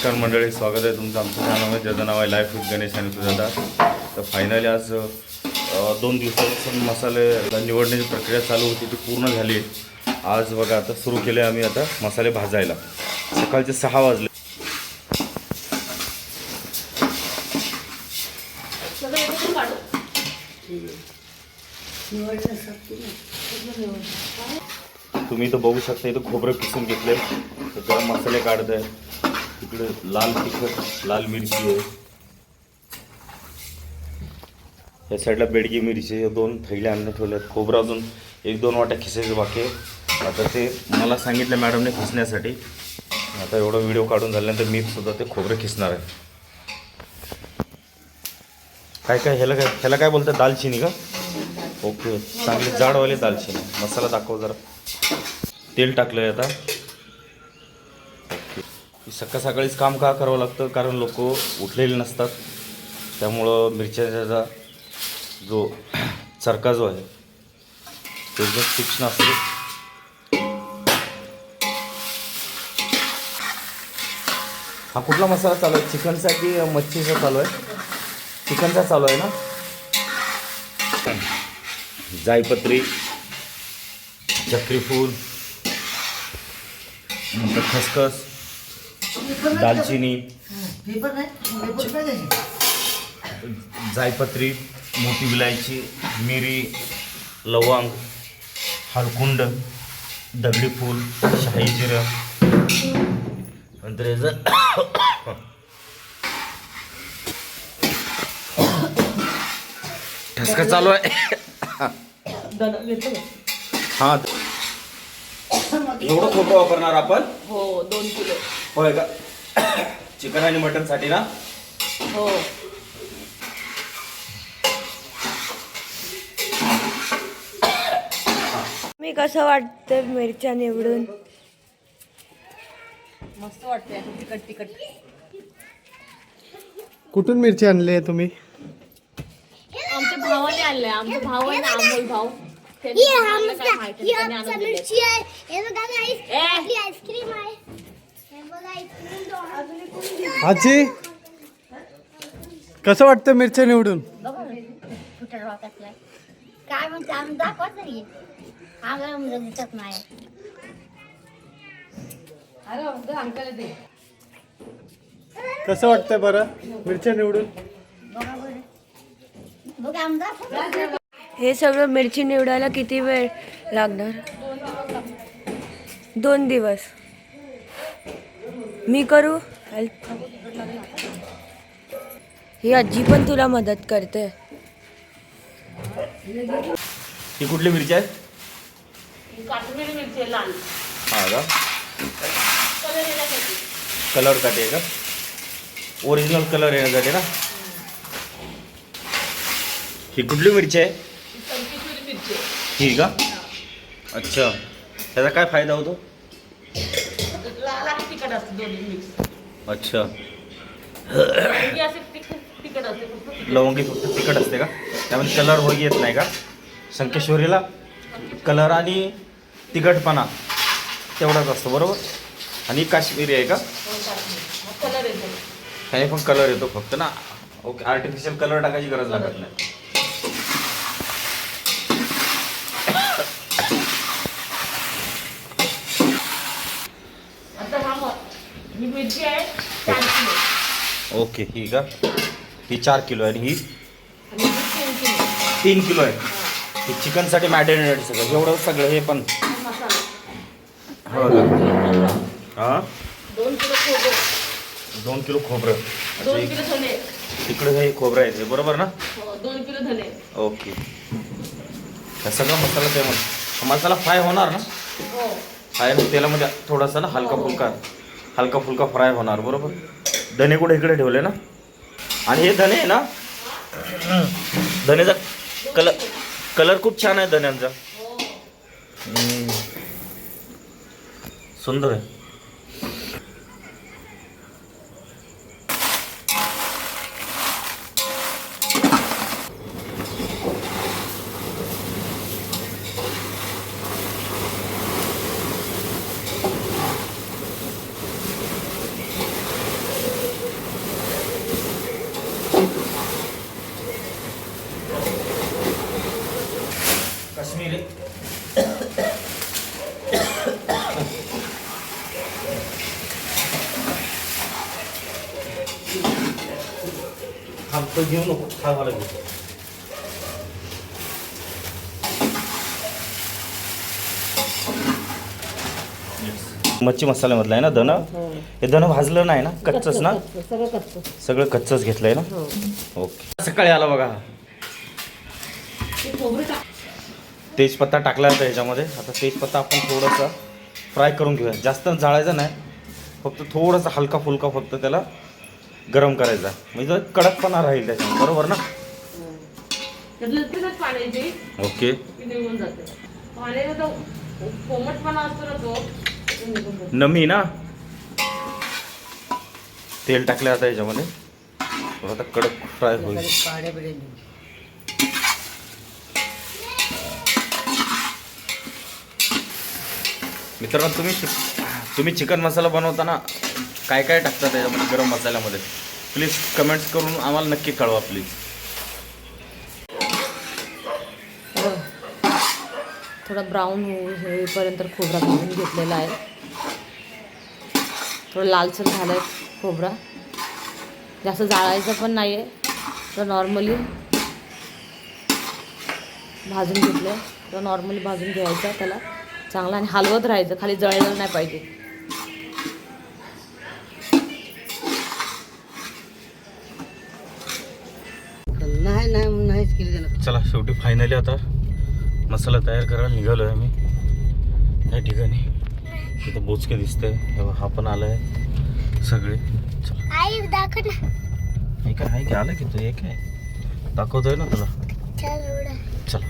नमस्कार मंडळी, स्वागत आहे तुमचं आमचं चॅनलमध्ये, ज्याचं नाव आहे लाईफ विथ गणेश आणि सुजाता. तर फायनली आज 2 दिवसापासून मसाले निवडण्याची प्रक्रिया चालू होती, ती पूर्ण झाली. आज बघा आता सुरू केले आम्ही आता मसाले भाजायला. सकाळचे 6 वाजले. तुम्ही इथं बघू शकता, इथं खोबरं किसून घेतले, तर गरम मसाले काढत आहे. इकडे लाल तिखट, लाल मिरची आहे. या साईडला बेडगी मिरची 2 थैल्या आणून ठेवल्यात. खोबरं अजून 1-2 वाट्या खिसायचं बाकी आहे. आता ते मला सांगितलं मॅडमने खिसण्यासाठी. आता एवढा व्हिडिओ काढून झाल्यानंतर मी सुद्धा ते खोबरं खिसणार आहे. काय ह्याला काय बोलतात, दालचिनी का? ओके, चांगली जाडवाले दालचिनी. मसाला दाखव जरा. तेल टाकलं आहे आता. ओके, सकाळीच काम का करावं लागतं, कारण लोक उठलेले नसतात. त्यामुळं मिरच्याचा जो चरका जो आहे तो एकदम तीक्ष्ण असतो. हा कुठला मसाला चालू आहे, चिकनचा की मच्छीचा चालू आहे? चिकनचा चालू आहे ना. जायपत्री, चक्रीफूल, नंतर खसखस, दालचिनी, जायपत्री, मोठी विलायची, मिरी, लवंग, हळकुंड, दगडी फूल, शाही जिरं, नंतर याचं ठसका चालू आहे. हां, एवढं खोबरं वापरणार आपण? हो, 2 किलो. होय का? चिकन आणि मटन साठी ना? हो. मी कसं वाटतं मिरच्या निवडून? मस्त वाटते असं तिखट तिखट. कुठून मिरची आणली आहे तुम्ही? आमच्या भावाने आणलंय. आमचा भाऊ आहे ना, अमोल भाऊ. त्यांनी आम्हाला काय माहिती नाही, त्यांनी आणून दिलंय. आजी, कसं वाटतं मिरच्या निवडून? काय म्हणते आम्ही दाखवत नाही. आम्हाला दिसत नाही. कसं वाटतंय बरं मिरच्या निवडून? बघा आम्ही दाखवत. हे सगळं मिरची निवडायला किती वेळ लागणार? 2 दिवस. मी करू हेल्प? ही आजी पण तुला मदत करते. ही कुठली मिरची आहे? काश्मीरी मिरची आहे, लाल. हा का? कलर येण्यासाठी. कलर साठी आहे का? ओरिजिनल कलर येण्यासाठी ना? ही कुठली मिरची आहे? संकेश्वरी मिरची आहे. ही का? अच्छा, त्याचा काय फायदा होतो? लाल आणि तिखट असते, दोन्ही मिक्स. अच्छा, लवंगी असे तिखट असते, फक्त तिखट. लवंगी फक्त तिखट असते का? त्यामध्ये कलर वगैरे येत नाही का? संकेश्वरीला कलर आणि तिखटपणा तेवढाच असतो, बरोबर? आणि काश्मीरी आहे का? मग कलर येतो. ह्याने पण कलर येतो फक्त ना? ओके, आर्टिफिशियल कलर टाकायची गरज लागत नाही. आता ही मिरची आहे 4 किलो. ओके, ही का? ही 4 किलो आहे आणि ही आणि ही 3 किलो. 3 किलो आहे. ही चिकनसाठी मॅरिनेट सगळं एवढं सगळं हे पण. मसाला. हो का? हां, 2 किलो खोबरं. 2 किलो खोबरं. 2 किलो धने. तिकडे हे खोबरं आहे ते, बरोबर ना? हो, 2 किलो धने. ओके, हा सगळा मसाला ते मसाला फ्राय होणार ना? हो. फ्राय तेलामध्ये थोडासा ना हलका फुलका फ्राय होणार, बरोबर? धने कुठे इकडे ठेवले ना? आणि हे धने आहे ना, धनेचा कलर खूप छान आहे धन्यांचा. सुंदर आहे. हा तो घेऊ नको, हा मला घेऊ. मच्छी मसाल्यामधला आहे ना धन? हे धन भाजलं नाही ना, कच्चच ना? सगळं कच्चच घेतलंय ना? ओके. सकाळी आला बघा. तेजपत्ता टाकला होता याच्यामध्ये. आता तेजपत्ता आपण थोडासा फ्राय करून घेऊया. जास्त जाळायचा नाही, फक्त थोडासा हलका फुलका फक्त त्याला गरम करायचा, म्हणजे कडकपणा राहील त्याच्यामध्ये, बरोबर ना? ओके. नमी ना. तेल टाकलं आता याच्यामध्ये, आता कडक फ्राय होईल. मित्रांनो, तुम्ही चिकन मसाला बनवताना काय काय टाकता त्याच्यामध्ये गरम मसाल्यामध्ये, प्लीज कमेंट्स करून आम्हाला नक्की कळवा प्लीज. थोडा ब्राऊन होईपर्यंत खोबरा भाजून घेतलेला आहे. थोडं लालसर झालं आहे खोबरा, जास्त जाळायचं पण नाही आहे, तर नॉर्मली भाजून घेतलं. तर नॉर्मली भाजून घ्यायचं त्याला चांगलं आणि हलवत राहायचं, खाली जळलं नाही पाहिजे. नाहीच केली. चला, शेवटी फायनली आता मसाला तयार करायला निघालो आहे आम्ही. त्या ठिकाणी इथं बोचके दिसते, हा पण आलाय सगळे. चला आई दाखव ना. हे काय आहे की आलं की तू एक आहे दाखवतोय ना तुला. चला.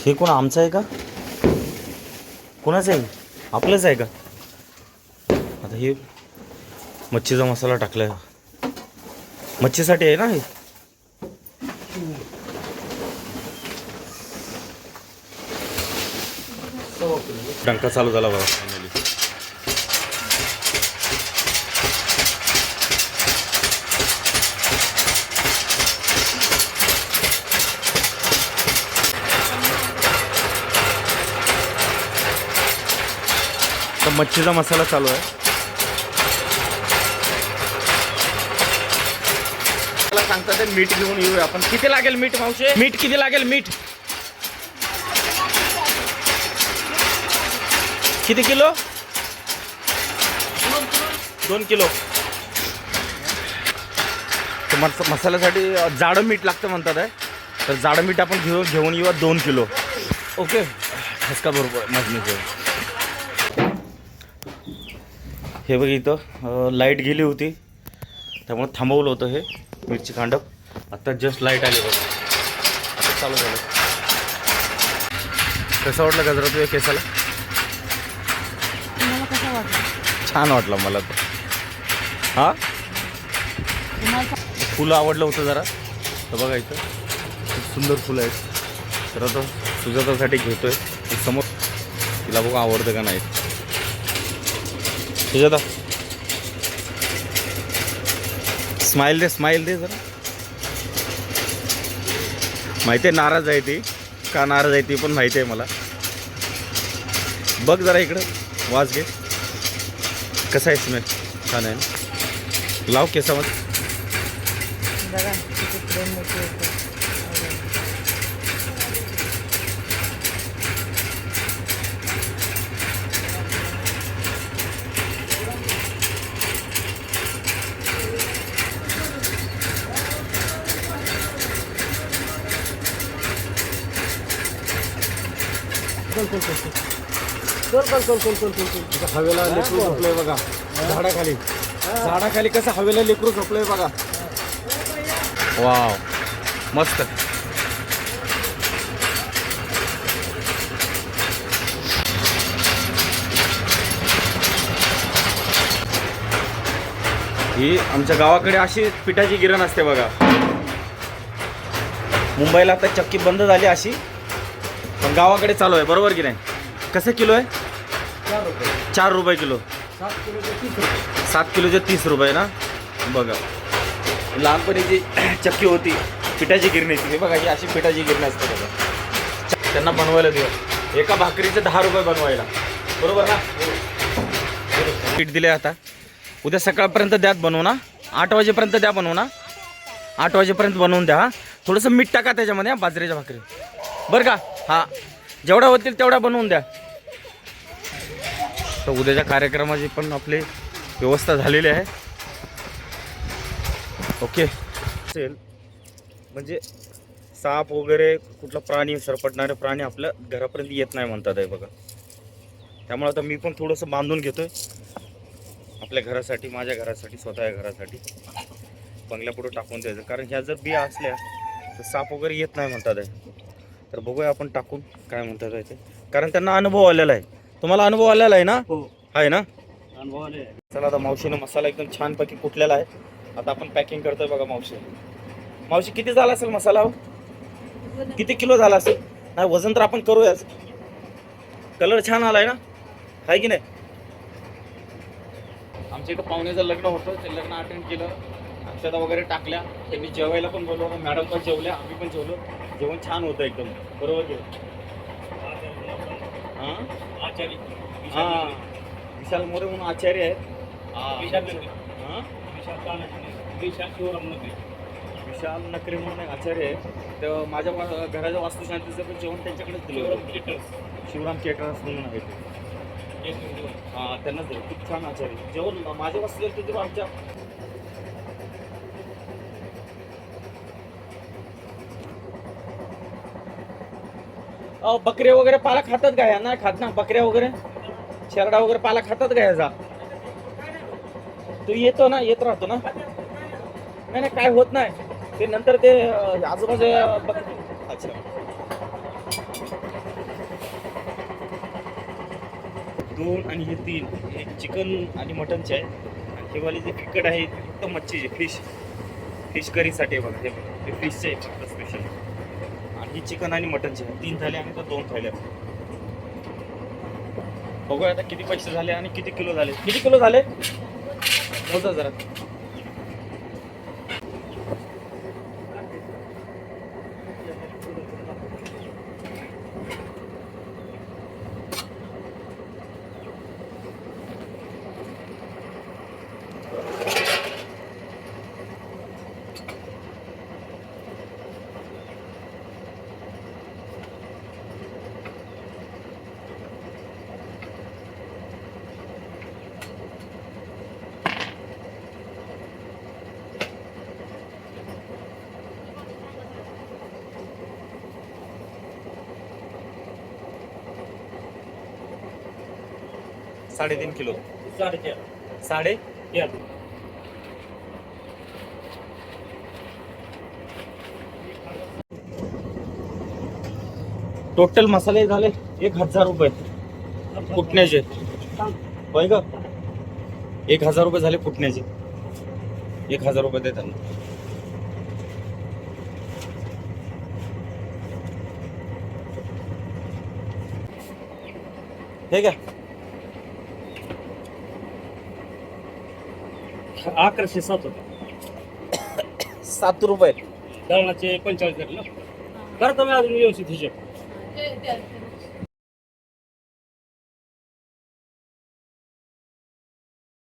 हे कोण आमचं आहे का, कोणाचं आहे? आपलंच आहे का? आता हे मच्छीचा मसाला टाकलाय, मच्छीसाठी आहे ना हे. डंका चालू झाला बघा फायनली. तर मच्छीचा मसाला चालू आहे. मला सांगता ते मीठ घेऊन येऊया आपण. किती लागेल मीठ मावशे? मीठ किती लागेल? मीठ किती किलो? 2 किलो. तर मसाल्यासाठी जाडं मीठ लागतं म्हणतात आहे, तर जाडं मीठ आपण घेऊन येऊया 2 किलो. ओके. ठसका बरोबर मजनीचं. हे बघ, इथं लाईट गेली होती त्यामुळे थांबवलं होतं हे मिरची कांडप. आता जस्ट लाईट आली बघ, आता चालू झालं. कसं वाटलं गजरा तुझ्या केसाला? छान वाटलं मला तर. हां, फुलं आवडलं होतं जरा. तर बघा इथं खूप सुंदर फुलं आहेत. तर आता सुजातासाठी घेतोय समोर, तिला बघा आवडतं का नाही. सुजाता स्माइल दे जरा. माहिती आहे नाराज आहे ती, का नाराज आहे ती पण माहिती आहे मला. बघ जरा इकडं, वास घे कसा आहे स्मेल. छान आहे ना. लाव केसामध्ये. हवेला लेकरू झोपलंय बघा, झाडाखाली कसं हवेला लेकरू झोपलंय बघा. वाव, मस्त. ही आमच्या गावाकडे अशी पिठाची गिरण असते बघा. मुंबईला आता चक्की बंद झाली अशी, पण गावाकडे चालू आहे, बरोबर की नाही? कसं किलो आहे? 4 रुपये किलो. 7 किलोचे 30 रुपये ना. बघा, लहानपणी जी चक्की होती पिठाची गिरणी असते. हे बघा ही अशी पिठाची गिरणी असते बघा. त्यांना बनवायला देऊ एका भाकरीचे 10 रुपये बनवायला, बरोबर ना. पीठ दिले आता, उद्या सकाळपर्यंत द्यात बनवू ना, 8 वाजेपर्यंत द्या बनवू ना, 8 वाजेपर्यंत बनवून द्या. थोडंसं मीठ टाका त्याच्यामध्ये बाजरीच्या भाकरी, बरं का. हां जेवढ्या होतील तेवढ्या बनवून द्या. तर उद्याच्या कार्यक्रमाची पण आपली व्यवस्था झालेली आहे. ओके असेल म्हणजे साप वगैरे कुठला प्राणी, सरपटणारे प्राणी आपल्या घरापर्यंत येत नाही म्हणतात आहे बघा. त्यामुळे आता मी पण थोडंसं बांधून घेतोय आपल्या घरासाठी, माझ्या घरासाठी, स्वतःच्या घरासाठी. बंगल्यापुढे टाकून द्यायचं, कारण ह्या जर बिया असल्या तर साप वगैरे येत नाही म्हणतात आहे. तर बघूया आपण टाकून काय म्हणतात आहे ते, कारण त्यांना अनुभव आलेला आहे. तुम्हाला अनुभव आलेला आहे ना? हो आहे ना. अनुभव आले. चला आता मावशीनं मसाला एकदम छानपैकी कुटलेला आहे. आता आपण पॅकिंग करतोय बघा. मावशी किती झाला असेल मसाला? किती किलो झाला असेल? नाही वजन तर आपण करूयाच. कलर छान आलाय ना, आहे की नाही. आमच्या इथं पाहुण्याचं लग्न होतं, ते लग्न अटेंड केलं, अक्षता वगैरे टाकल्या, त्यांनी जेवायला पण बोलवलं, मॅडम पण जेवल्या, आम्ही पण जेवलो. जेवण छान होतं एकदम, बरोबर की. हां हां विशाल मोरे म्हणून आचार्य आहेत. हां विशाल नकरे म्हणून एक आचार्य आहे. तर माझ्या घराच्या वास्तुशांतीचं पण जेवण त्यांच्याकडेच दिलं होतं. शिवराम केटरर्स म्हणून आहे ते. हां त्यांनाच दिलं. खूप छान आचार्य जेवण माझ्या वास्तुशांतीचं आमच्या. बकरे वगैरे पाला खातात का? नाही खात ना बकऱ्या वगैरे, शेरडा वगैरे पाला खातात का ह्याचा? तू येतो ना, येत राहतो ना. नाही काय होत नाही ते, नंतर ते आजूबाजू अच्छा. दोन आणि हे 3 हे चिकन आणि मटनचे आहे. आणि हे वाली जे तिखट आहे ते फक्त मच्छीचे, फिश करीसाठी आहे बघा. हे फिशचे आहे फक्त स्पेशल. आणि ही चिकन आणि मटनचे आहे. 3 थाळी आणि तर 2 थाळ्या. बघूया आता किती पैसे झाले आणि किती किलो झाले. किती किलो झाले मोजा जरा. $3.5 किलो. 3.5 टोटल मसाले झाले 1,000 रुपये फुटण्याचे. होय का? 1,000 रुपये झाले फुटण्याचे. 1,000 रुपये देतात ना. हे का 1107 होते. 7 रुपये. दळणाचे 45 झाले ना. करतो मी अजून व्यवस्थित हिशोब. ते